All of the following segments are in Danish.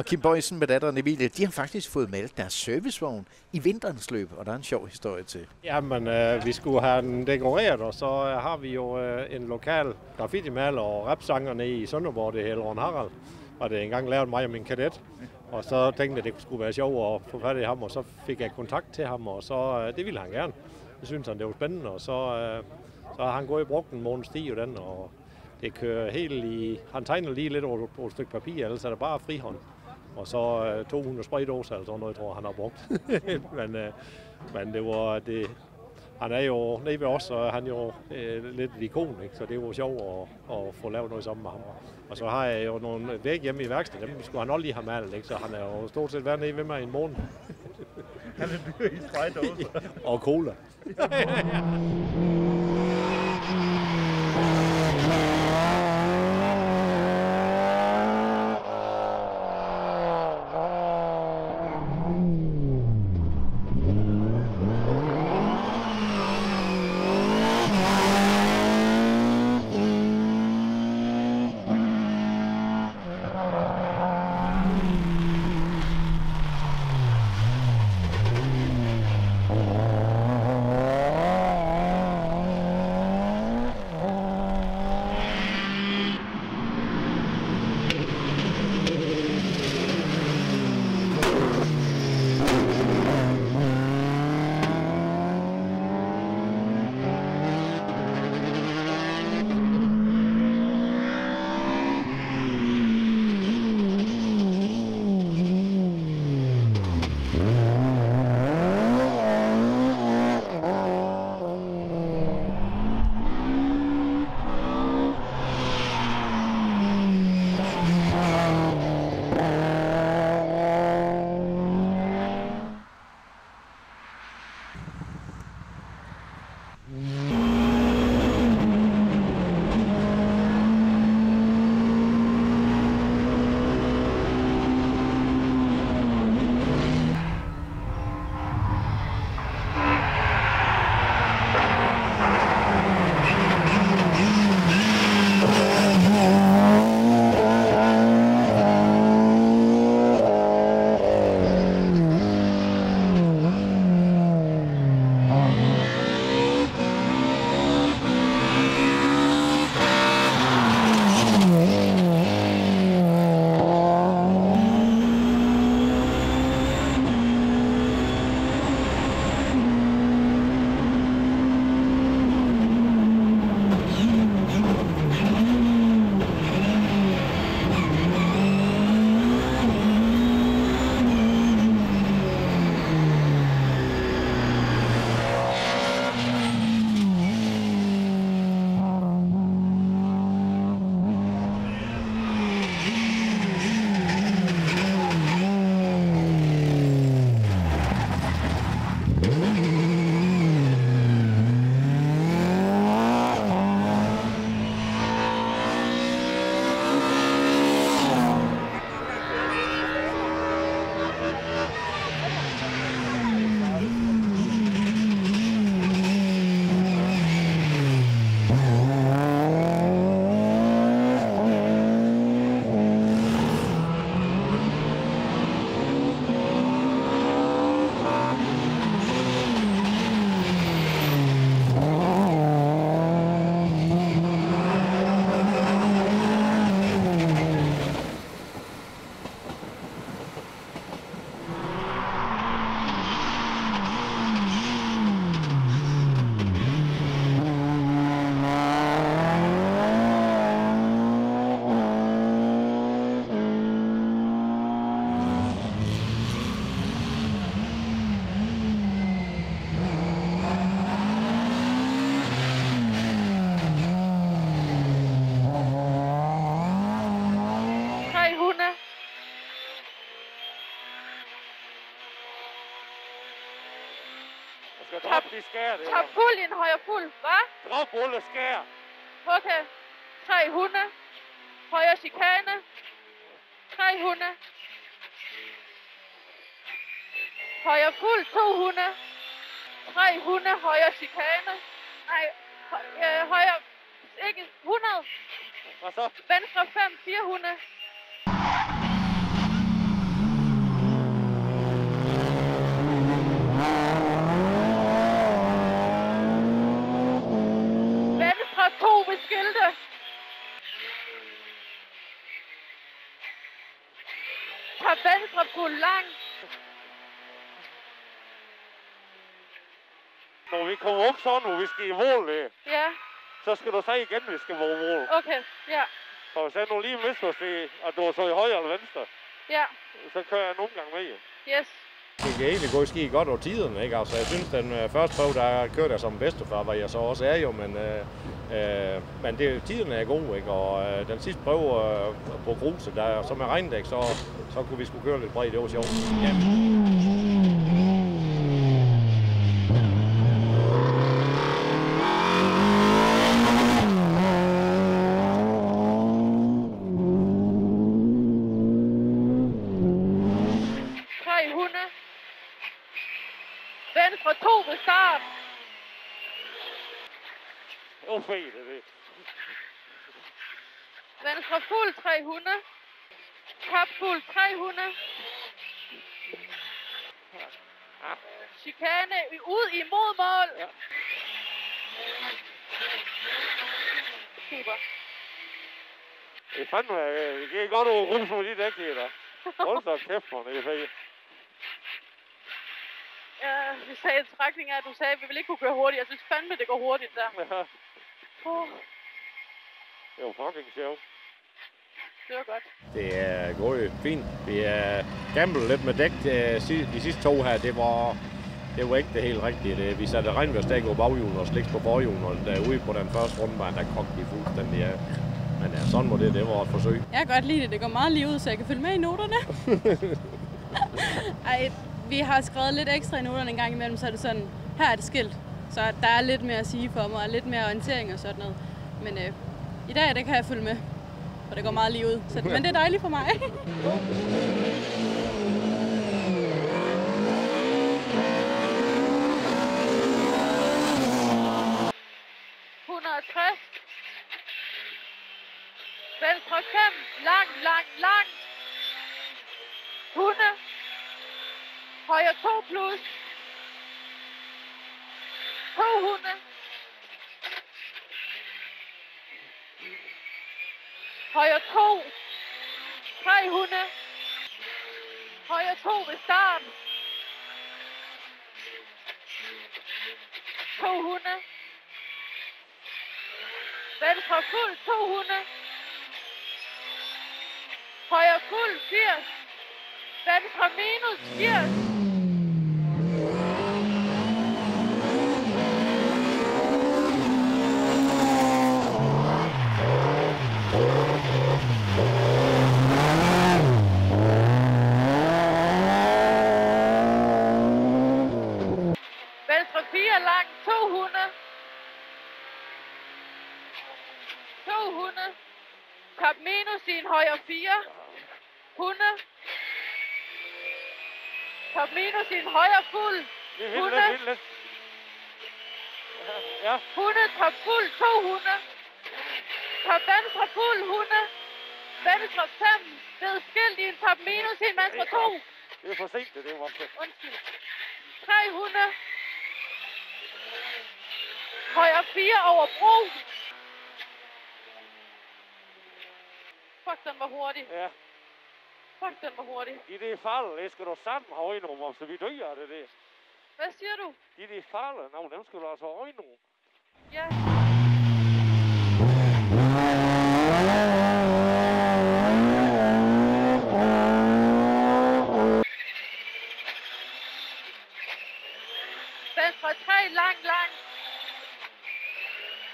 Og Kim Boysen med datteren Emilie, de har faktisk fået malet deres servicevogn i vinterens løb, og der er en sjov historie til. Jamen, vi skulle have den dekoreret, og så har vi jo en lokal graffiti-maler og rapsanger nede i Sønderborg, det hedder Ron Harald. Og det engang lavet mig og min kadet. Og så tænkte jeg, at det skulle være sjovt at få fat i ham, og så fik jeg kontakt til ham, og så det ville han gerne. Det synes han, det var spændende, og så har han gået og brugt en måneds tid i den, og det kører helt i... Han tegner lige lidt over et stykke papir, ellers er det bare frihånd. Og så 200 spraydåser eller sådan noget, tror han har brugt. men det var det. Han er jo nede ved os, og han er jo lidt et ikon, ikke? Så det var sjovt at få lavet noget sammen med ham. Og så har jeg jo nogle væg hjemme i værkstedet, dem skulle han også lige have malet, ikke? Så han er jo stort set været nede ved mig i en måned. Han er dyr i spraydåser. Og cola. Tag fuld i en højre fuld, hvad? Drop rulle skær. Okay. 300. Højre chikane. 300. Højre fuld 200. 300 højre chikane. Nej, højre ikke 100. Hvad så? Venstre 5 400. fuld lang. Når vi kommer op sådan, hvor vi skal i mål, Ja, så skal du sige igen, at vi skal være i mål. okay. Ja, Så hvis jeg nu lige misforstår, at du er så i højre eller venstre, ja. så kører jeg nogle gange med. Yes. Det kan egentlig gå ski godt over tiden, ikke? Altså, jeg synes, den første prøve, der kørte jeg som bedstefar, var jeg så også er jo, men tiden er god, ikke? Og den sidste prøve på gruset, der som er regndæk, så kunne vi sgu køre lidt bredt, det var sjovt. Ja. Venstre 2 ved start. Det var fedt, det. Venstre fuld 300. Kap fuld 300. Chikane ud imod mål. Ja. Super. Det er fandme, det gik godt over grus med de dæk her, der. Hold da kæft, man, det er fedt. Ja, vi sagde en trækning af, at du sagde, at vi ville ikke kunne køre hurtigt. Jeg synes fandme, det går hurtigt der. Ja. Det var fucking sjovt. Det var godt. Det er gået fint. Vi er gamblet lidt med dæk de sidste to her. Det var ikke det helt rigtige. Vi satte regnværsdæk på baghjulen og sliks på forhjulen, og derude på den første rundbane, der kogte de fuldstændig af. Men ja, sådan var det var et forsøg. Jeg kan godt lide det. Det går meget lige ud, så jeg kan følge med i noterne. Ej, vi har skrevet lidt ekstra i noterne en gang imellem, så er det sådan, her er det skilt. Så der er lidt mere at sige for mig, og lidt mere orientering og sådan noget. Men i dag, det kan jeg følge med, for det går meget lige ud. Men det er dejligt for mig. 160. Venstre 5. Lang. 100. Højre 2 plus. 200. Højre 2. 300. Højre 2 ved start. 200. Venstre fuld 200. Højre fuld 80. Venstre minus 80. Venstre 4 lang 200. 200. Top minus i en højre 4. 100. Top minus i en højre fuld. 100. Ja. 100 top fuld 200. Top venstre fuld 100. Venstre 5. Ved skilt i en top minus i en venstre 2. Det er for sent, det var så. Undskyld. 300. Højre 4 over bro. Fuck, den var hurtig. Ja. Fuck, den var hurtig. I det falde, det skal du sammen have øjenummer, så vi dør af det der. Hvad siger du? I det falde, dem skal du altså have øjenummer. Ja. Venstre 3 lang.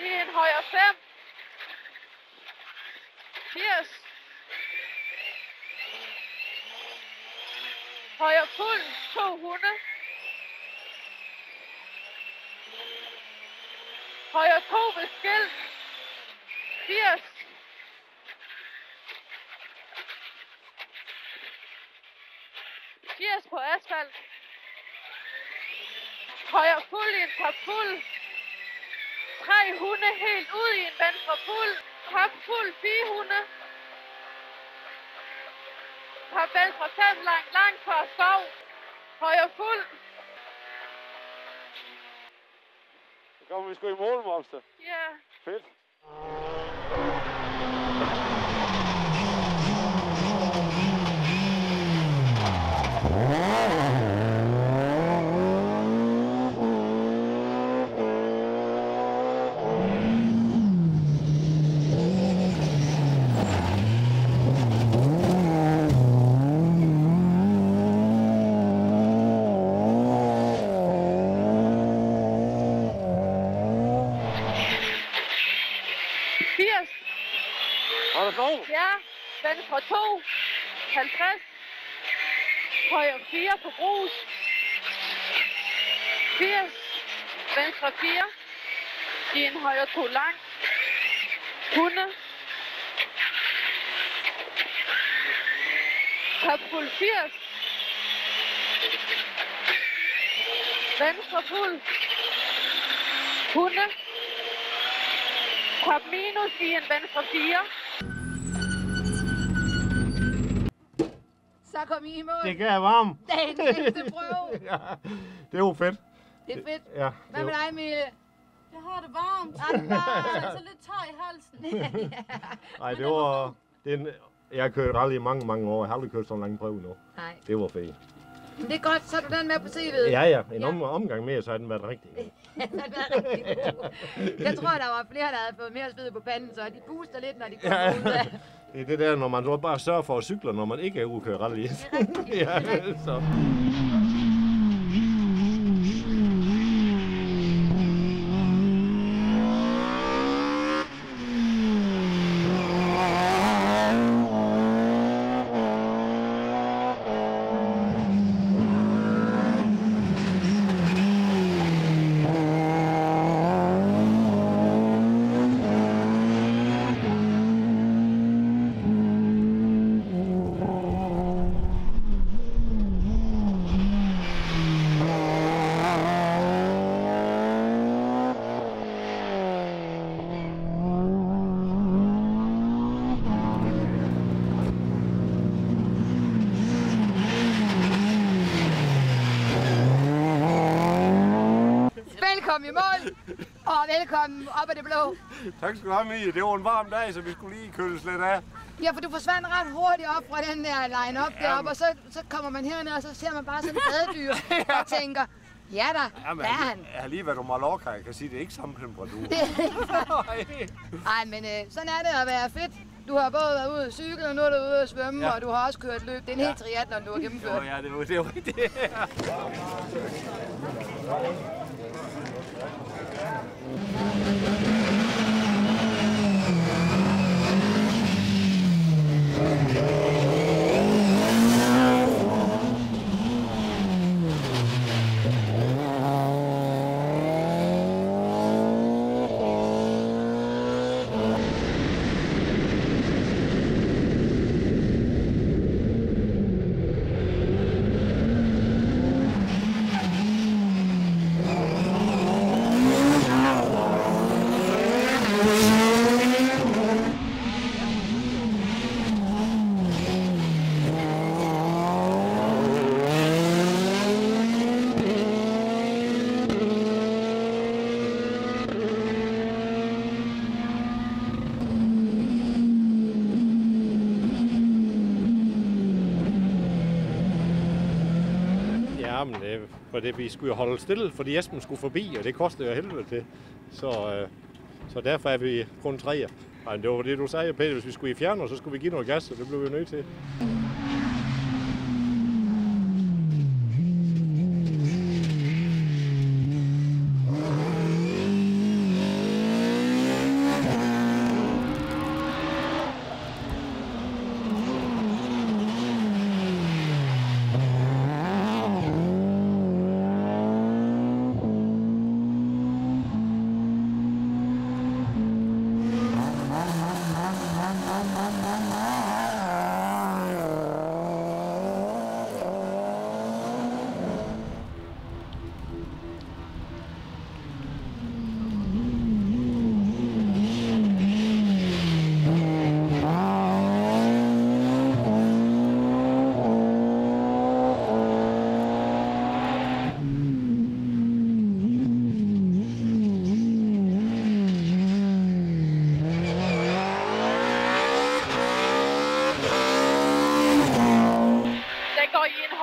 I en højre 5. 80. Højre fuld 200. Højre 2 ved skilt. 80. På asfalt. Højre fuld i en top fuld. 300 helt ud i en venstre fuld. Top fuld 400. Top venstre 5 lang for skov. Højre fuld. Så kommer vi sgu i mål, Monster. Ja. Fedt. 2, 50. Højre 4 på grus. 80. Venstre 4. Giv en højre 2 lang. 100. Top fuld 80. Venstre fuld. 100. Top minus i en venstre 4. Så kom I mål. Det gav varm. Dagens sidste prøve. Ja, det var fedt. Det er fedt. Ja, Hvad med dig, Emilie? Jeg har det varmt. Er det varmt? Jeg er så lidt tør i halsen. Nej, det var... Jeg har kørt rally i mange år. Jeg har aldrig kørt sådan en lang prøve nu. Nej. Det var fedt. Men det er godt, så er du den med på CV'et. Ja. En omgang mere, så har den været rigtig god. Den er rigtig god. Jeg tror, der var flere, der havde fået mere sved på panden, så de puster lidt, når de kommer ud af. Det er det der, når man så bare sørger for at cykle, når man ikke er ude at køre rally. Det er rigtigt. Ja, så. Velkommen i mål, og velkommen op af det blå. Tak skal du have, Mie. Det var en varm dag, så vi skulle lige køles lidt af. Ja, for du forsvandt ret hurtigt op fra den der line-up deroppe, og så kommer man herned, og så ser man bare sådan et badedyr og tænker, ja da, der er han. Jeg har lige været om Mallorca, jeg kan sige, det er ikke samme temperatur. Ej, men sådan er det at være fedt. Du har både været ude at cykle, og nu er du ude at svømme, og du har også kørt løb. Det er en helt triathlon, du har gennemført. Ja, det var rigtigt. For det, vi skulle jo holde stille, fordi Esben skulle forbi, og det kostede jo helvede til. Så derfor er vi kun 3'er. Ej, det var det, du sagde, Peter, hvis vi skulle i fjerner, så skulle vi give noget gas, og det blev vi nødt til.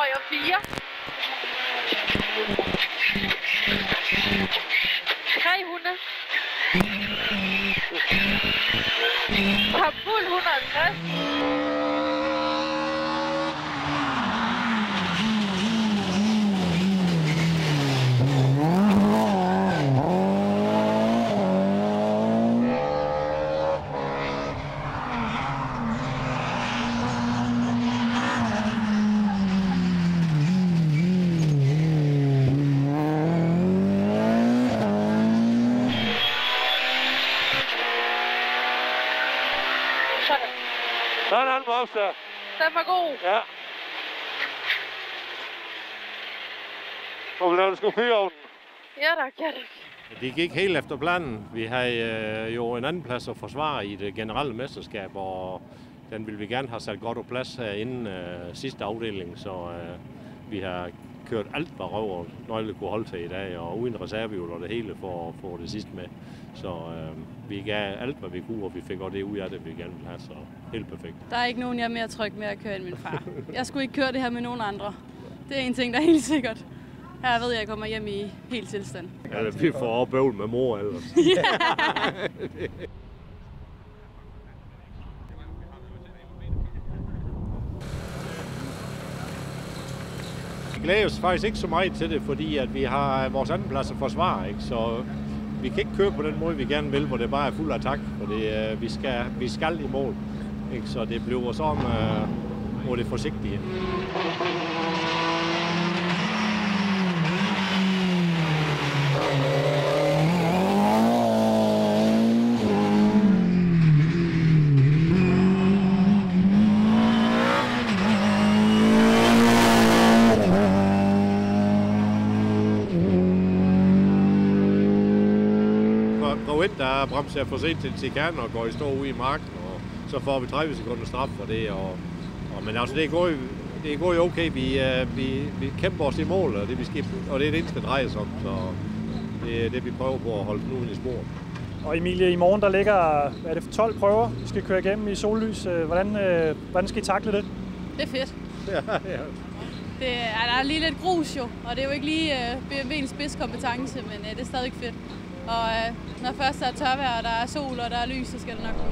højre 4. 300. Top fuld 150. Den var god. Ja. Får vi lavet en skopie over den? Ja tak, ja tak. Det gik helt efter planen. Vi havde jo en anden plads at forsvare i det generelle mesterskab, og den ville vi gerne have sat godt på plads her inden sidste afdeling, så vi har kørt alt, hvad røv og nøgle kunne holde til i dag, og uden reservehjul og det hele for at få det sidste med. Så vi gav alt, hvad vi kunne, og vi fik også det ud af det, vi gerne ville have, så helt perfekt. Der er ikke nogen, jeg er mere tryg med at køre end min far. Jeg skulle ikke køre det her med nogen andre. Det er en ting, der er helt sikkert. Her ved jeg kommer hjem i helt tilstand. Ja, vi får også bøvl med mor ellers. Vi glæder os faktisk ikke så meget til det, fordi at vi har vores anden plads at forsvare, ikke? Så vi kan ikke køre på den måde, vi gerne vil, hvor det bare er fuld attack, for vi skal i mål, ikke? Så det bliver sådan, hvor det er forsigtigt. Der bremser for sent til chikane og går i stå ude i marken, og så får vi 30 sekunder straf for det. Men altså, det går jo okay. Vi kæmper os i mål, og det er det eneste, det drejer sig om. Så det er det, vi prøver på at holde knuden i spor. Og Emilie, i morgen der ligger 12 prøver, vi skal køre igennem i sollys. Hvordan skal I takle det? Det er fedt. Ja. Der er lige lidt grus jo, og det er jo ikke lige BMW'ens spidskompetence, men det er stadig fedt. Og når først der er tørvejr, og der er sol, og der er lys, så skal det nok gå.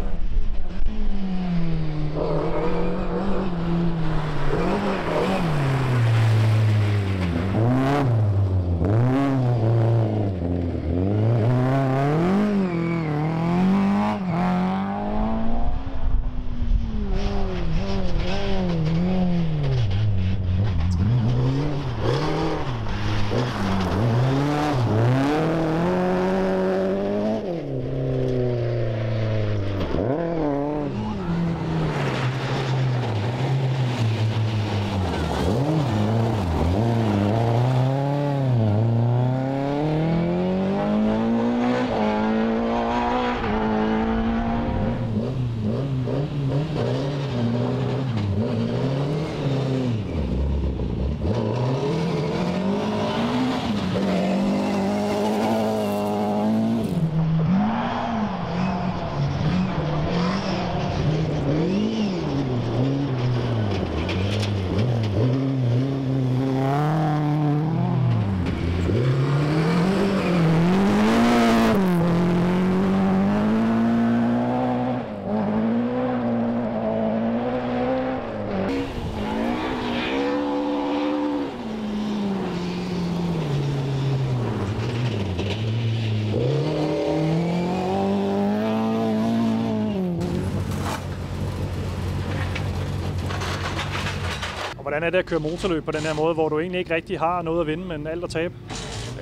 Hvordan er det at køre motorløb på den her måde, hvor du egentlig ikke rigtig har noget at vinde, men alt at tabe?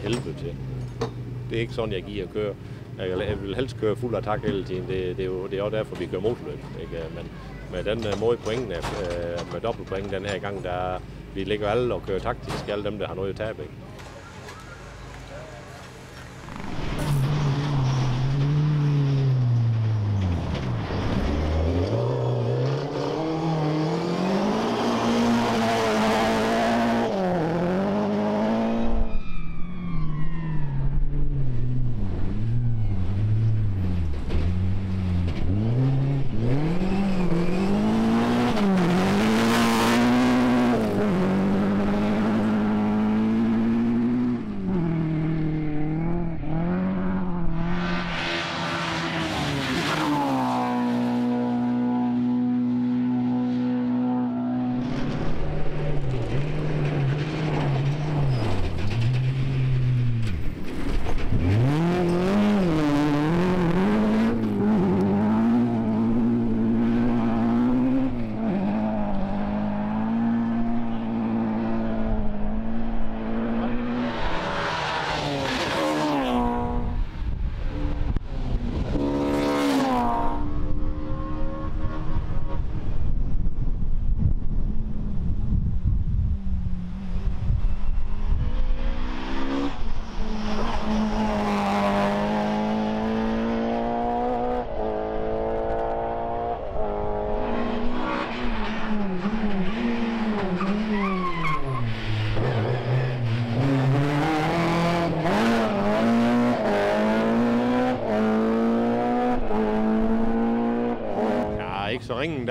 Helvede til. Det er ikke sådan, jeg giver at køre. Jeg vil helst køre fuld attack hele tiden. Det er jo derfor, vi kører motorløb. Ikke? Men med den måde pointen med dobbeltpoint den her gang, vi ligger alle og kører taktisk, alle dem, der har noget at tabe. Ikke?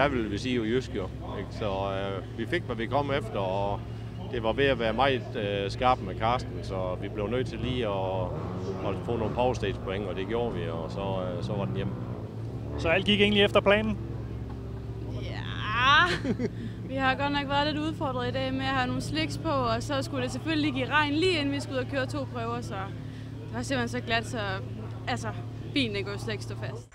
hvad vil vi sige jo jysk jo. Ikke? Så vi fik, hvad vi kom efter, og det var ved at være meget skarpt med Karsten, så vi blev nødt til lige at få nogle power stage point, og det gjorde vi, og så var den hjemme. Så alt gik egentlig efter planen? Ja, vi har godt nok været lidt udfordret i dag med at have nogle slicks på, og så skulle det selvfølgelig give regn lige inden vi skulle ud og køre 2 prøver, så det var simpelthen så glat, så bilen går slet ikke stå fast.